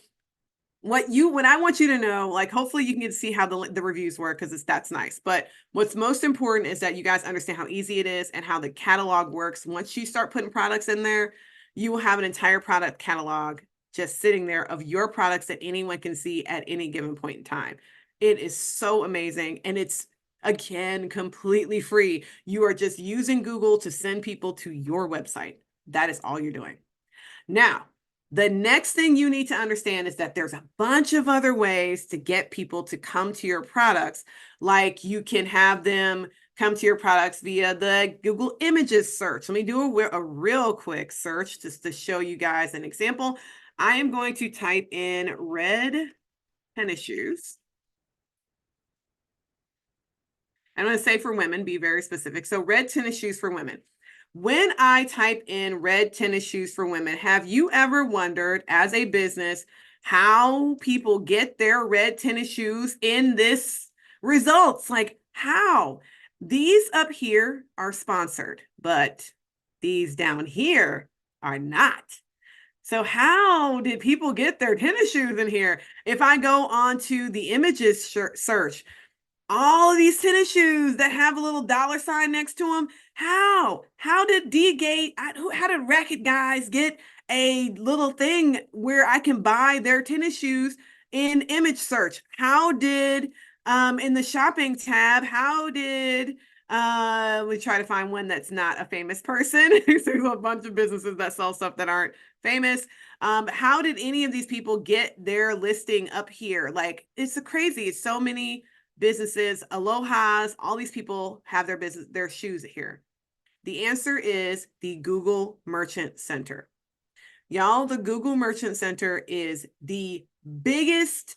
what I want you to know, like, hopefully you can get to see how the reviews work, because that's nice. But what's most important is that you guys understand how easy it is and how the catalog works. Once you start putting products in there, you will have an entire product catalog just sitting there of your products that anyone can see at any given point in time. It is so amazing. And it's, again, completely free. You are just using Google to send people to your website. That is all you're doing. Now, the next thing you need to understand is that there's a bunch of other ways to get people to come to your products. Like, you can have them come to your products via the Google Images search. Let me do a real quick search just to show you guys an example. I am going to type in red tennis shoes. I'm going to say for women, be very specific. So red tennis shoes for women. When I type in red tennis shoes for women, have you ever wondered as a business how people get their red tennis shoes in this results? Like, how? These up here are sponsored, but these down here are not. So how did people get their tennis shoes in here? If I go onto the images search, all of these tennis shoes that have a little dollar sign next to them. How did how did Racket Guys get a little thing where I can buy their tennis shoes in image search? How did, in the shopping tab, how did, we try to find one that's not a famous person. There's a bunch of businesses that sell stuff that aren't famous. How did any of these people get their listing up here? Like, it's crazy. It's so many businesses, Aloha's, all these people have their shoes here. The answer is the Google Merchant Center. Y'all, the Google Merchant Center is the biggest,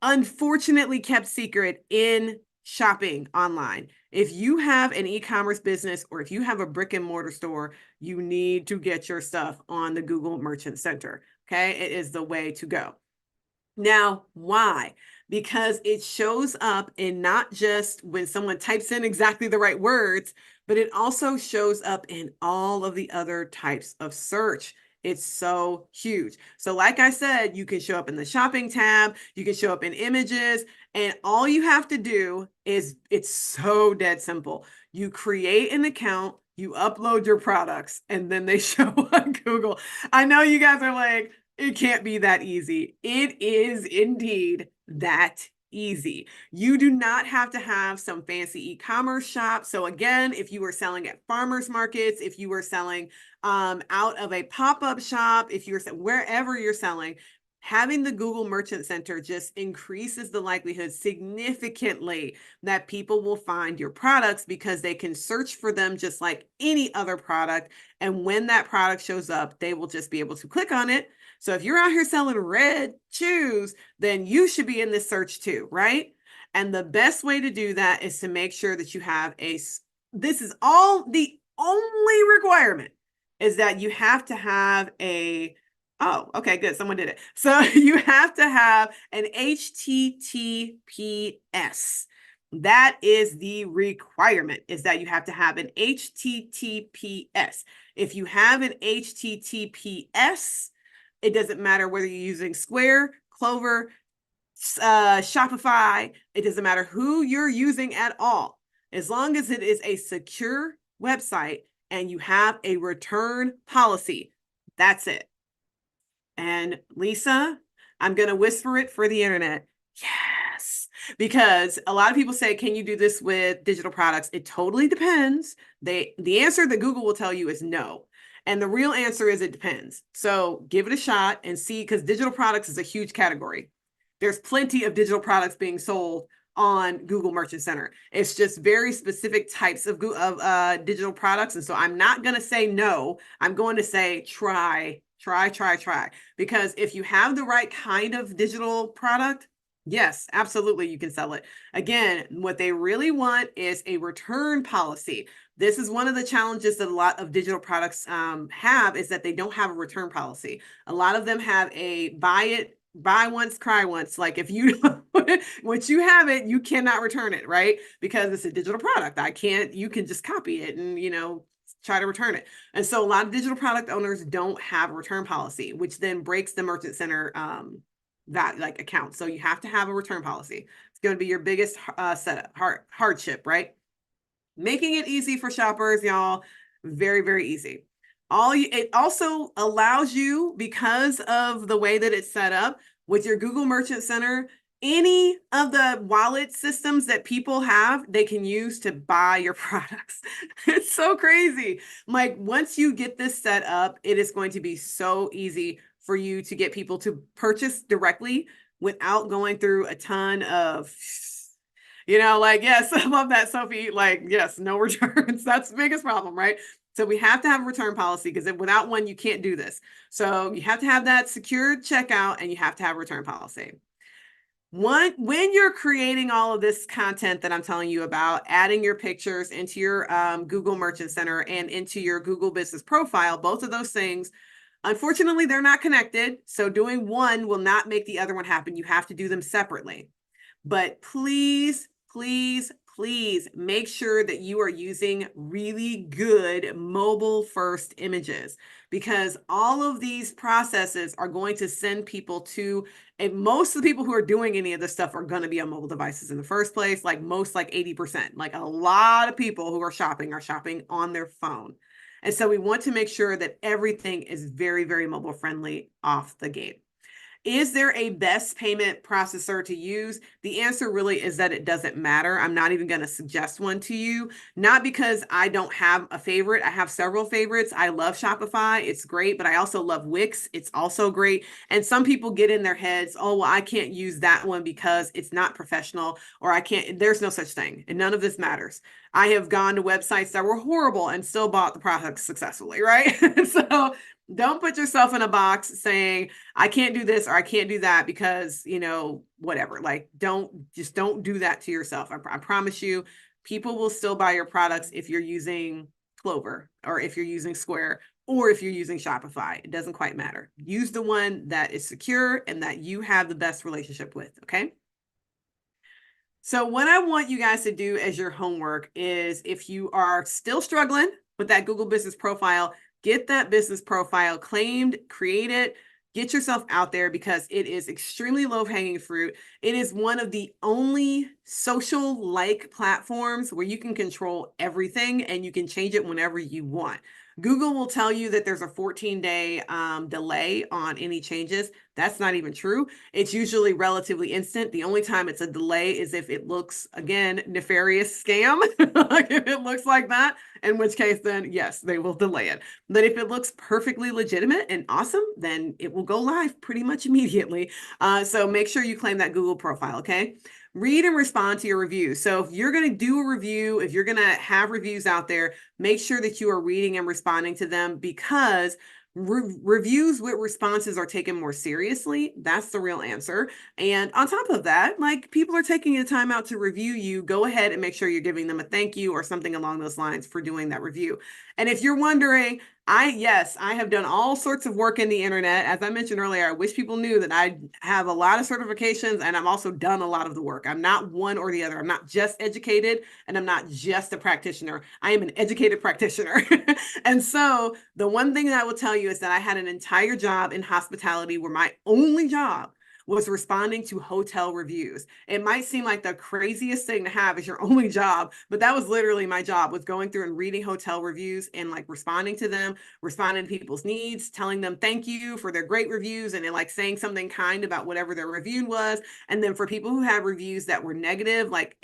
unfortunately kept secret in shopping online. If you have an e-commerce business or if you have a brick and mortar store, you need to get your stuff on the Google Merchant Center. Okay, it is the way to go. Now, why? Because it shows up in not just when someone types in exactly the right words, but it also shows up in all of the other types of search. It's so huge. So like I said, you can show up in the shopping tab, you can show up in images, and all you have to do is, it's so dead simple. You create an account, you upload your products, and then they show on Google. I know you guys are like, it can't be that easy. It is indeed that easy. You do not have to have some fancy e-commerce shop. So again, if you were selling at farmers markets, if you were selling out of a pop-up shop, if you're wherever you're selling, having the Google Merchant Center just increases the likelihood significantly that people will find your products, because they can search for them just like any other product. And when that product shows up, they will just be able to click on it. So if you're out here selling red shoes, then you should be in this search too, right? And the best way to do that is to make sure that you have this is all, the only requirement is that you have to have oh, okay, good. Someone did it. So you have to have an HTTPS. That is the requirement, is that you have to have an HTTPS. If you have an HTTPS, it doesn't matter whether you're using Square, Clover, Shopify. It doesn't matter who you're using at all. As long as it is a secure website and you have a return policy, that's it. And Lisa, I'm going to whisper it for the internet. Yes. because a lot of people say, can you do this with digital products? It totally depends. The answer that Google will tell you is no. And the real answer is it depends. So give it a shot and see, because digital products is a huge category. There's plenty of digital products being sold on Google Merchant Center. It's just very specific types of digital products. And so I'm not going to say no. I'm going to say try. Because if you have the right kind of digital product, yes, absolutely, you can sell it. Again, what they really want is a return policy. This is one of the challenges that a lot of digital products have, is that they don't have a return policy. A lot of them have a buy once, cry once. Like if you once you have it, you cannot return it, right? Because it's a digital product. You can just copy it and, try to return it. And so a lot of digital product owners don't have a return policy, which then breaks the Merchant Center account. So you have to have a return policy. It's going to be your biggest hardship, right? Making it easy for shoppers, y'all. Very, very easy. It also allows you, because of the way that it's set up with your Google Merchant Center, any of the wallet systems that people have, they can use to buy your products. It's so crazy. Like once you get this set up, it is going to be so easy for you to get people to purchase directly without going through a ton of, yes, I love that, Sophie. Like, yes, no returns. That's the biggest problem, right? So we have to have a return policy, because without one, you can't do this. So you have to have that secured checkout, and you have to have a return policy. When you're creating all of this content that I'm telling you about, adding your pictures into your Google Merchant Center and into your Google Business Profile, both of those things, unfortunately, they're not connected. So doing one will not make the other one happen. You have to do them separately. But please, please, please make sure that you are using really good mobile first images, because all of these processes are going to send people to, and most of the people who are doing any of this stuff are going to be on mobile devices in the first place. Like 80%, like a lot of people who are shopping on their phone. And so we want to make sure that everything is very, very mobile friendly off the gate. Is there a best payment processor to use? The answer really is that it doesn't matter. I'm not even going to suggest one to you, not because I don't have a favorite. I have several favorites. I love Shopify. It's great, but I also love Wix. It's also great. And some people get in their heads, oh, well, I can't use that one because it's not professional, or there's no such thing. And none of this matters. I have gone to websites that were horrible and still bought the product successfully, right? So don't put yourself in a box saying, I can't do this or I can't do that because, whatever. Like, don't do that to yourself. I promise you, people will still buy your products if you're using Clover, or if you're using Square, or if you're using Shopify. It doesn't quite matter. Use the one that is secure and that you have the best relationship with, okay? So what I want you guys to do as your homework is, if you are still struggling with that Google Business Profile, get that business profile claimed, create it, get yourself out there, because it is extremely low-hanging fruit. It is one of the only social-like platforms where you can control everything and you can change it whenever you want. Google will tell you that there's a 14-day delay on any changes. That's not even true. It's usually relatively instant. The only time it's a delay is if it looks, again, nefarious scam. Like if it looks like that, in which case then yes, they will delay it. But if it looks perfectly legitimate and awesome, then it will go live pretty much immediately. So make sure you claim that Google profile, okay? Read and respond to your reviews. So if you're going to do a review, if you're going to have reviews out there, make sure that you are reading and responding to them, because reviews with responses are taken more seriously. That's the real answer. And on top of that, like, people are taking the time out to review you. Go ahead and make sure you're giving them a thank you or something along those lines for doing that review. And if you're wondering, yes, I have done all sorts of work in the internet. As I mentioned earlier, I wish people knew that I have a lot of certifications, and I've also done a lot of the work. I'm not one or the other. I'm not just educated, and I'm not just a practitioner. I am an educated practitioner. And so the one thing that I will tell you is that I had an entire job in hospitality where my only job was responding to hotel reviews. It might seem like the craziest thing to have as your only job, but that was literally my job, was going through and reading hotel reviews and like responding to them, responding to people's needs, telling them thank you for their great reviews, and then like saying something kind about whatever their review was. And then for people who had reviews that were negative, like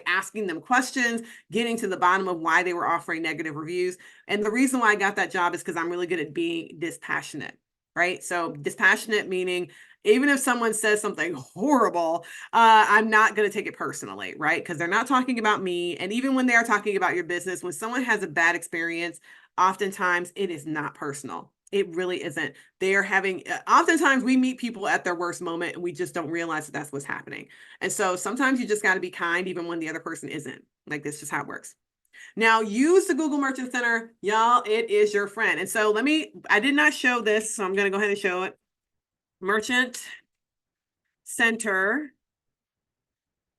asking them questions, getting to the bottom of why they were offering negative reviews. And the reason why I got that job is because I'm really good at being dispassionate, right? So dispassionate meaning even if someone says something horrible, I'm not going to take it personally, right? Because they're not talking about me. And even when they are talking about your business, when someone has a bad experience, oftentimes it is not personal. It really isn't. They are having, oftentimes we meet people at their worst moment and we just don't realize that that's what's happening. And so sometimes you just got to be kind even when the other person isn't. Like, that's just how it works. Now use the Google Merchant Center, y'all. It is your friend. And so I did not show this, so I'm going to go ahead and show it. Merchant Center,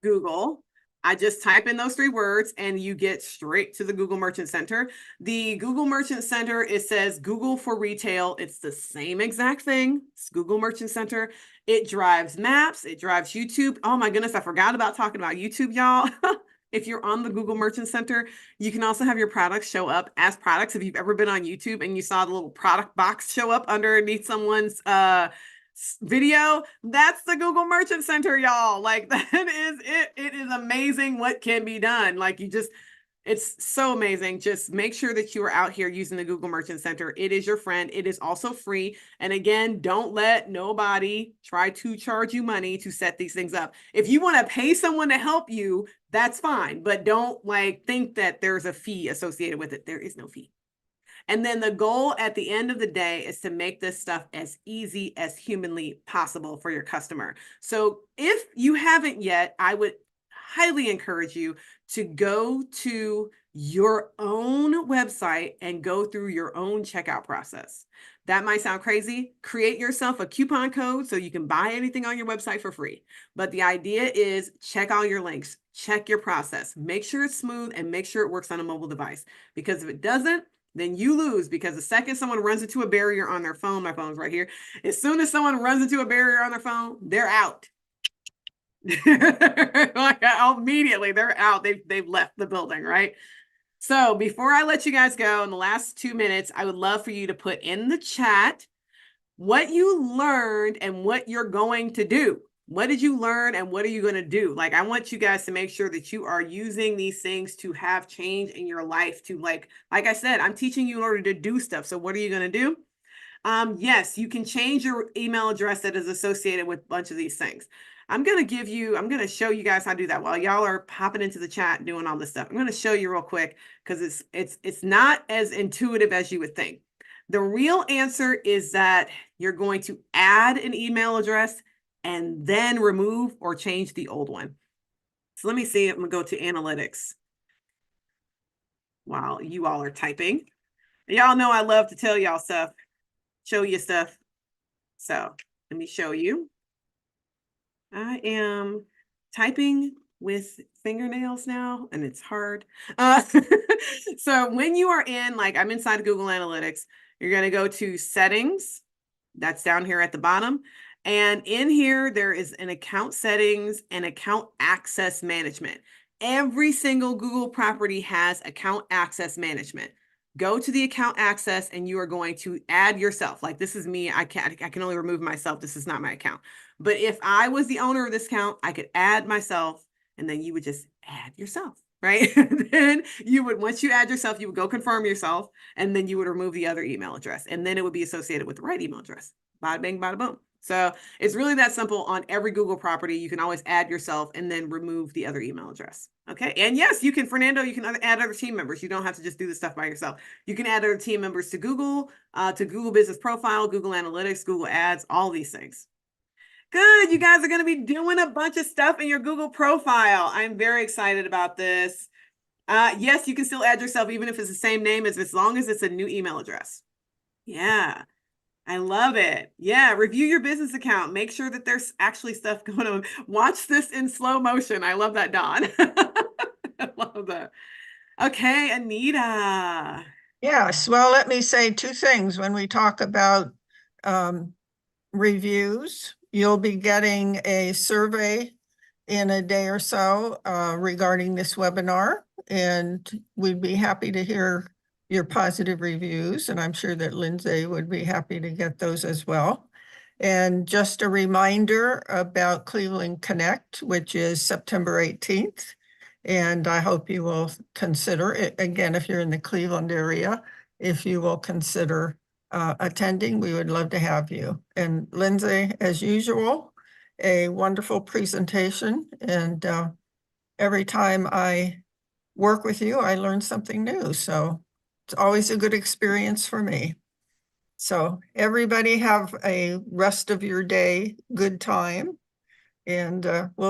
Google. I just type in those 3 words and you get straight to the Google Merchant Center. The Google Merchant Center, it says Google for Retail. It's the same exact thing. It's Google Merchant Center. It drives maps. It drives YouTube. Oh my goodness, I forgot about talking about YouTube, y'all. If you're on the Google Merchant Center, you can also have your products show up as products. If you've ever been on YouTube and you saw the little product box show up underneath someone's video, that's the Google Merchant Center, y'all. Like, that is it. It is amazing what can be done. Like, it's so amazing. Just make sure that you are out here using the Google Merchant Center. It is your friend. It is also free. And again, don't let nobody try to charge you money to set these things up. If you want to pay someone to help you, that's fine. But don't like think that there's a fee associated with it. There is no fee. And then the goal at the end of the day is to make this stuff as easy as humanly possible for your customer. So if you haven't yet, I would highly encourage you to go to your own website and go through your own checkout process. That might sound crazy. Create yourself a coupon code so you can buy anything on your website for free. But the idea is check all your links, check your process, make sure it's smooth, and make sure it works on a mobile device. Because if it doesn't, then you lose, because the second someone runs into a barrier on their phone, my phone's right here. As soon as someone runs into a barrier on their phone, they're out. Like, immediately they're out. They've left the building, right? So before I let you guys go in the last 2 minutes, I would love for you to put in the chat what you learned and what you're going to do. What did you learn and what are you going to do? Like, I want you guys to make sure that you are using these things to have change in your life, to like I said, I'm teaching you in order to do stuff. So what are you going to do? Yes, you can change your email address that is associated with a bunch of these things. I'm going to show you guys how to do that while y'all are popping into the chat and doing all this stuff. I'm going to show you real quick because it's not as intuitive as you would think. The real answer is that you're going to add an email address and then remove or change the old one. So let me see. I'm going to go to analytics while you all are typing. Y'all know I love to tell y'all stuff, show you stuff. So let me show you. I am typing with fingernails now, and it's hard. So when you are in, like, I'm inside Google Analytics, you're going to go to settings. That's down here at the bottom. And in here, there is an account settings and account access management. Every single Google property has account access management. Go to the account access and you are going to add yourself. Like, this is me. I can only remove myself. This is not my account. But if I was the owner of this account, I could add myself and then you would just add yourself, right? Then you would, once you add yourself, you would go confirm yourself and then you would remove the other email address and then it would be associated with the right email address. Bada bing, bada boom. So it's really that simple. On every Google property, you can always add yourself and then remove the other email address. Okay. And yes, you can, Fernando, you can add other team members. You don't have to just do this stuff by yourself. You can add other team members to Google Business Profile, Google Analytics, Google Ads, all these things. Good. You guys are going to be doing a bunch of stuff in your Google profile. I'm very excited about this. Yes, you can still add yourself even if it's the same name, as long as it's a new email address. Yeah. I love it. Yeah. Review your business account. Make sure that there's actually stuff going on. Watch this in slow motion. I love that, Dawn. I love that. Okay, Anita. Yes, well, let me say 2 things when we talk about reviews. You'll be getting a survey in a day or so regarding this webinar, and we'd be happy to hear your positive reviews, and I'm sure that Lindsay would be happy to get those as well. And just a reminder about Cleveland Connect, which is September 18th. And I hope you will consider it, again, if you're in the Cleveland area, if you will consider attending, we would love to have you. And Lindsay, as usual, a wonderful presentation. And every time I work with you, I learn something new. So it's always a good experience for me. So everybody have a rest of your day, good time, and we'll